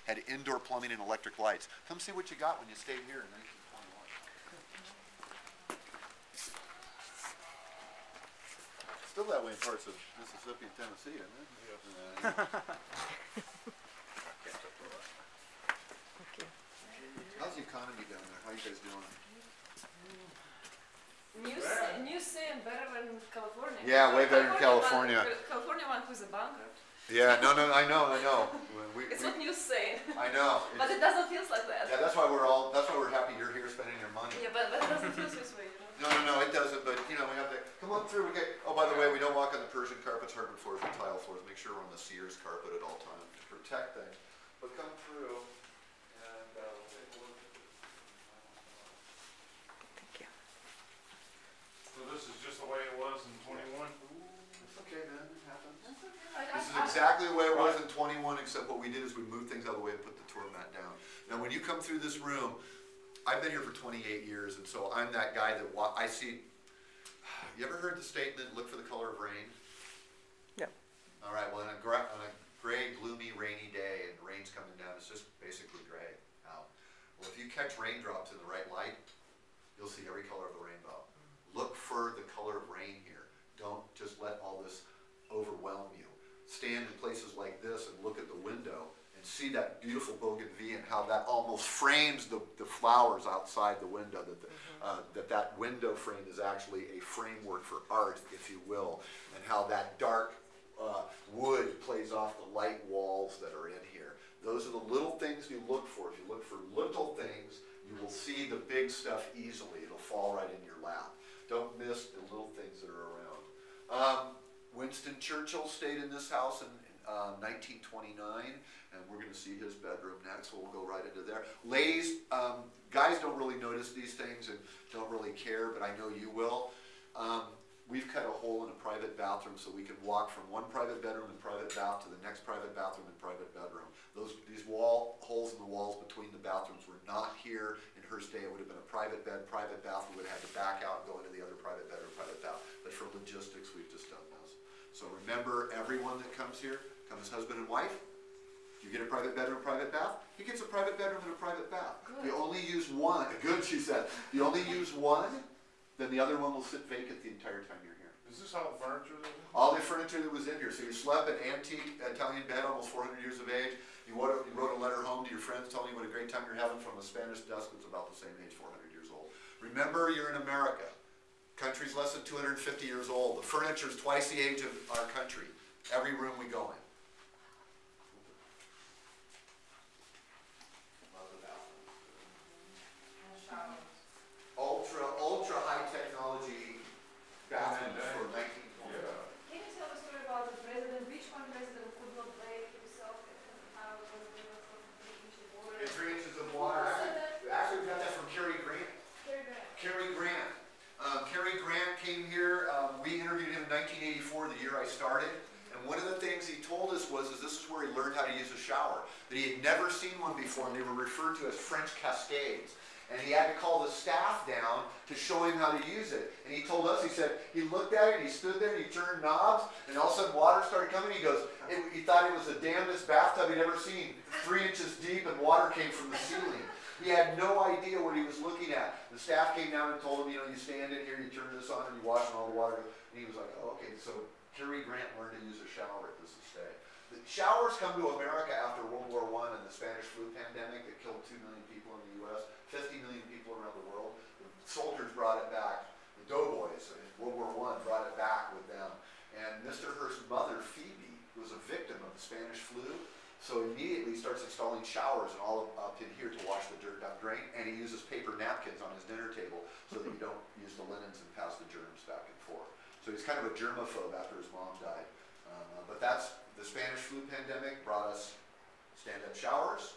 had indoor plumbing and electric lights. Come see what you got when you stayed here in 1921. Still that way in parts of Mississippi and Tennessee, isn't it? How's the economy down there? How are you guys doing? New scene, better than California. Yeah, way better than California. California one who's a bankrupt. Yeah, no, I know. It's not new scene. I know. But it doesn't feel like that. Yeah, that's why we're happy you're here spending your money. Yeah, but it doesn't feel this way, you know. No, it doesn't, but you know, we have to, come on through, oh, by the way, we don't walk on the Persian carpets, hardwood floors, and tile floors. Make sure we're on the Sears carpet at all times to protect things. But come through, and we'll take a look. Thank you. So this is just the way it was in 21? It's okay, man, it happens. That's okay. This is exactly the way it was in 21, except what we did is we moved things out of the way and put the tour mat down. Now, when you come through this room, I've been here for 28 years, and so I'm that guy that I see. You ever heard the statement, look for the color of rain? Yeah. All right, well, on a gray, gloomy, rainy day, and rain's coming down, it's just basically gray out. Well, if you catch raindrops in the right light, you'll see every color of the rainbow. Look for the color of rain here. Don't just let all this overwhelm you. Stand in places like this and look at the window and see that beautiful bougainvillea and how that almost frames the flowers outside the window, that window frame is actually a framework for art, if you will, and how that dark wood plays off the light walls that are in here. Those are the little things you look for. If you look for little things, you will see the big stuff easily. It'll fall right in your lap. Don't miss the little things that are around. Winston Churchill stayed in this house in 1929, and we're going to see his bedroom next, so we'll go right into there. Ladies, guys don't really notice these things and don't really care, but I know you will. We've cut a hole in a private bathroom so we can walk from one private bedroom and private bath to the next private bathroom and private bedroom. These holes in the walls between the bathrooms were not here in Hearst Day. It would have been a private bed, private bath. We would have had to back out and go into the other private bedroom, private bath. But for logistics, we've just done this. So remember, everyone that comes here comes husband and wife. You get a private bedroom, private bath. He gets a private bedroom and a private bath. Good. You only use one. Good, she said. You only use one, then the other one will sit vacant the entire time you're here. Is this all the furniture that was? All the furniture that was in here. So you slept in an antique Italian bed, almost 400 years of age. You wrote a letter home to your friends telling you what a great time you're having from a Spanish desk that's about the same age, 400 years old. Remember, you're in America. Country's less than 250 years old. The furniture's twice the age of our country. Every room we go in. Love the bathroom. Ultra high technology bathrooms for 1920. Yeah. Can you tell the story about the president? Which one president could not bathe himself and how it was there was some 3 inches of water? And 3 inches of water. Actually, we got that from Cary Grant. Cary Grant. Cary Grant came here. We interviewed him in 1984, the year I started. And one of the things he told us was this is where he learned how to use a shower. That he had never seen one before, and they were referred to as French cascades. And he had to call the staff down to show him how to use it. And he told us, he said, he looked at it, he stood there, and he turned knobs, and all of a sudden water started coming. He goes, he thought it was the damnedest bathtub he'd ever seen. 3 inches deep, and water came from the ceiling. He had no idea what he was looking at. The staff came down and told him, you know, you stand in here, you turn this on, and you wash, and all the water. And he was like, oh, okay. So Cary Grant learned to use a shower at this estate. The showers come to America after World War I and the Spanish flu pandemic that killed 2 million people in the U.S., 50 million people around the world. The soldiers brought it back. The doughboys in World War I brought it back with them. And Mr. Hearst's mother, Phoebe, was a victim of the Spanish flu. So immediately he starts installing showers and all up in here to wash the dirt down drain, and he uses paper napkins on his dinner table so that you don't use the linens and pass the germs back and forth. So he's kind of a germaphobe after his mom died. But that's the Spanish flu pandemic brought us stand-up showers,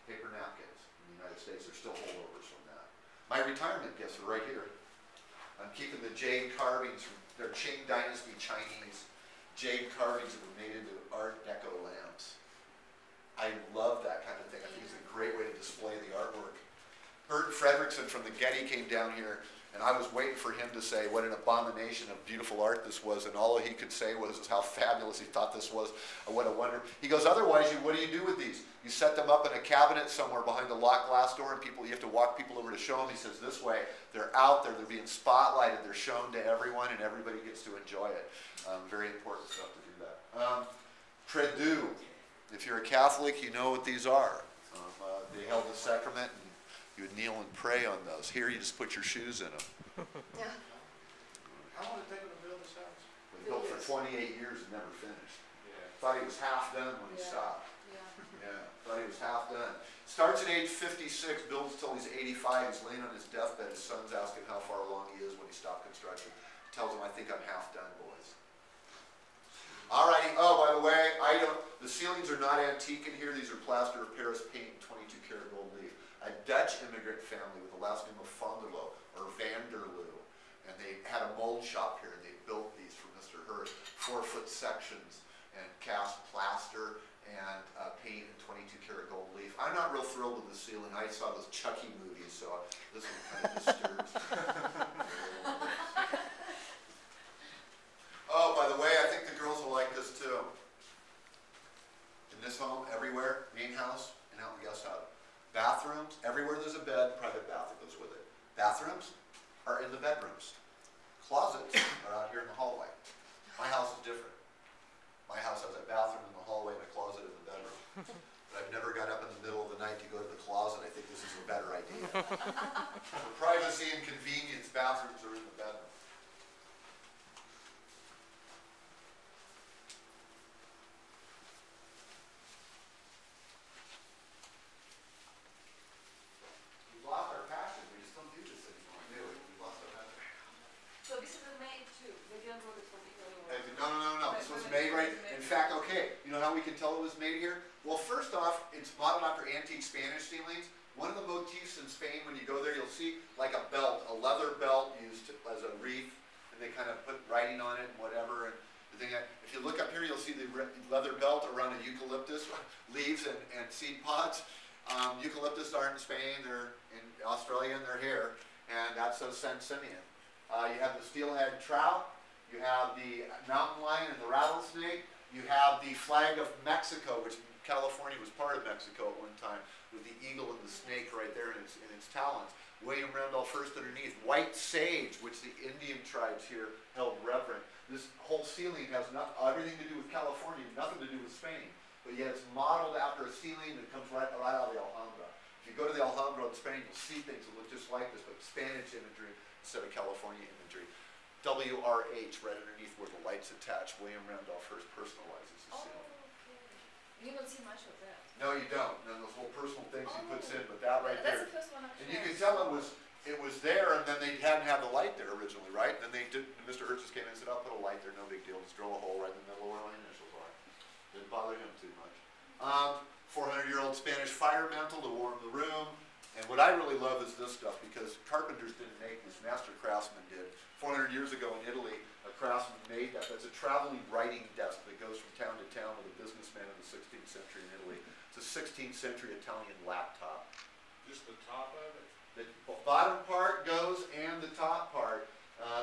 paper napkins. In the United States, there's still holdovers from that. My retirement gifts are right here. I'm keeping the jade carvings from their Qing Dynasty Chinese jade carvings that were made into Art Deco lamps. I love that kind of thing. I think it's a great way to display the artwork. Bert Fredrickson from the Getty came down here And I was waiting for him to say what an abomination of beautiful art this was, and all he could say was how fabulous he thought this was, and what a wonder. He goes, otherwise, what do you do with these? You set them up in a cabinet somewhere behind a locked glass door, and you have to walk people over to show them. He says, this way, they're out there, they're being spotlighted, they're shown to everyone, and everybody gets to enjoy it. Very important stuff to do that. Credu. If you're a Catholic, you know what these are. They held the sacrament, and you would kneel and pray on those. Here, you just put your shoes in them. Yeah. How long did it take him to build this house? He built for 28 years and never finished. Yeah. Thought he was half done when he Yeah. stopped. Yeah. Yeah, thought he was half done. Starts at age 56, builds till he's 85. He's laying on his deathbed. His son's asking how far along he is when he stopped construction. Tells him, I think I'm half done, boys. Alrighty, oh, by the way, the ceilings are not antique in here. These are plaster of Paris paint, 22 karat gold leaf. A Dutch immigrant family with the last name of Vanderloo, or Vanderloo. And they had a mold shop here, and they built these for Mr. Hearst. 4-foot sections, and cast plaster, and paint and 22 karat gold leaf. I'm not real thrilled with the ceiling. I saw those Chucky movies, so this one kind of disturbs me. Oh, by the way, I think the girls will like this too. In this home, everywhere, main house, and out in the guest house. Bathrooms, everywhere there's a bed, private bath that goes with it. Bathrooms are in the bedrooms. Closets are out here in the hallway. My house is different. My house has a bathroom in the hallway and a closet in the bedroom. But I've never got up in the middle of the night to go to the closet. I think this is a better idea. For privacy and convenience, bathrooms are in the bedroom. We've lost our passion. We just don't do this anymore. Really, we've lost our passion. So this is a made too. They didn't do it particularly well. No. This was made right. In fact, okay, you know how we can tell it was made here? Well, first off, it's modeled after antique Spanish ceilings. One of the motifs in Spain, when you go there, you'll see like a belt, a leather belt used as a wreath, and they kind of put writing on it and whatever. And the thing, if you look up here, you'll see the leather belt around a eucalyptus leaves and seed pods. Eucalyptus aren't in Spain, they're in Australia, and they're here, and that's a San Simeon. You have the steelhead trout. You have the mountain lion and the rattlesnake. You have the flag of Mexico, which California was part of Mexico at one time, with the eagle and the snake right there in its talons. William Randolph Hearst underneath. White sage, which the Indian tribes here held reverent. This whole ceiling has everything to do with California, nothing to do with Spain. But yet it's modeled after a ceiling that comes right out of the Alhambra. If you go to the Alhambra in Spain, you'll see things that look just like this, but Spanish imagery instead of California imagery. WRH right underneath where the light's attached. William Randolph Hearst personalizes the Oh, ceiling. okay. You don't see much of that. No, you don't. None of those whole personal things he puts in, but that right That's there. the first one And actually. you can tell it was there, and then they hadn't had the light there originally, right? And then they did. And Mr. Hearst just came in and said, "I'll put a light there, no big deal. Just drill a hole right in the middle where my initials are." Didn't bother him too much. 400-year-old Spanish fire mantle to warm the room. And what I really love is this stuff, because carpenters didn't make this, master craftsmen did. 400 years ago in Italy, a craftsman made that. That's a traveling writing desk that goes from town to town with a businessman in the 16th century in Italy. It's a 16th century Italian laptop. Just the top of it? The bottom part goes and the top part.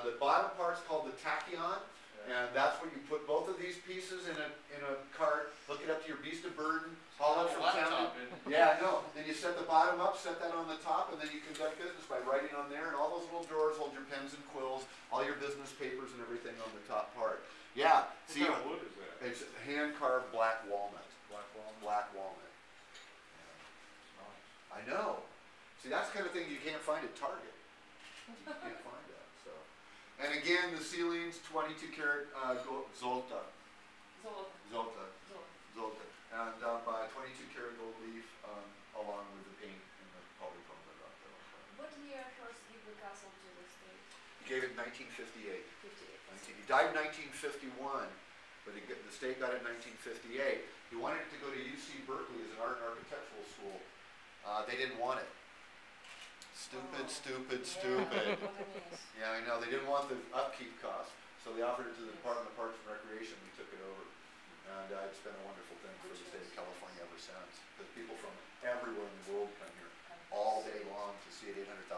The bottom part's called the tachyon, and that's where you put both of these pieces in a cart, hook it up to your beast of burden, haul it from town. Yeah, I know. Then you set the bottom up, set that on the top, and then you conduct business by writing on there, and all those little drawers hold your pens and quills, all your business papers and everything on the top part. Yeah. What See, kind of wood is that? it's hand-carved black walnut. Black walnut? Black walnut. Nice. I know. See, that's the kind of thing you can't find at Target. You can't find that. So, and again, the ceilings, 22 karat zolta, and by 22 karat gold leaf, along with the paint and the polychrome up there. What year Hearst gave the castle to the state? He gave it in 1958. 58. He died in 1951, but the state got it in 1958. He wanted it to go to UC Berkeley as an art and architectural school. They didn't want it. Stupid. Yeah, I know. They didn't want the upkeep costs, so they offered it to the Department of Parks and Recreation. We took it over, and it's been a wonderful thing for the state of California ever since. Because people from everywhere in the world come here all day long to see it. 800,000